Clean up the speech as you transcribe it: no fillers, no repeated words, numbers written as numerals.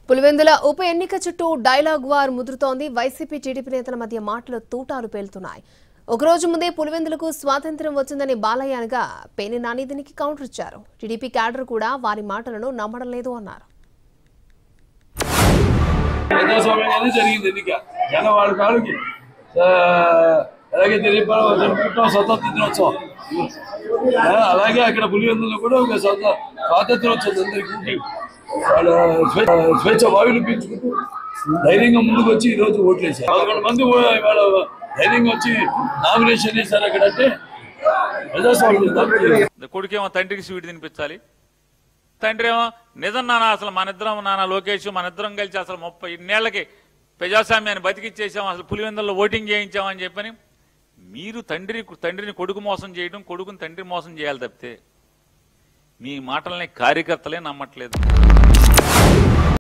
పులివెందుల ఉప ఎన్నిక చుట్టూ డైలాగ్ వార్ ముదురుతోంది. వైసీపీ టీడీపీ నేతల మధ్య మాటలు తూటాలు పేలుతున్నాయి. ఒకరోజు ముందే పులివెందులకు స్వాతంత్ర్యం వచ్చిందని బాలయ్య అనగా పేర్ని నాని దీనికి కౌంటర్ ఇచ్చారు. టీడీపీ క్యాడర్ కూడా వారి మాటలను నమ్మడం లేదు అన్నారు. అలాగే అక్కడ పులివెందులో కూడా ఒక స్వాతంత్రం వచ్చింది. అందరికీ స్వేచ్ఛ వాయువులు పీల్చుకుంటూ ధైర్యంగా ముందుకు వచ్చి ఈ రోజు ఓట్లు వేశారు. 11 మంది ఇవాళ ధైర్యంగా వచ్చి నామినేషన్ వేశారు. అక్కడ అంటే ప్రజాస్వామ్యం. కొడుకేమో తండ్రికి స్వీట్ తినిపించాలి, తండ్రి ఏమో నిజం నాన్న అసలు మనిద్దరం నాన్న లోకేష్ మనిద్దరం కలిసి అసలు 30 ఇన్నేళ్లకి ప్రజాస్వామ్యాన్ని బతికిచ్చేసాం, అసలు పులివెందుల్లో ఓటింగ్ చేయించామని చెప్పని మీరు తండ్రిని కొడుకు మోసం చేయడం, కొడుకుని తండ్రి మోసం చేయాలి తప్పితే మీ మాటల్ని కార్యకర్తలే నమ్మట్లేదు.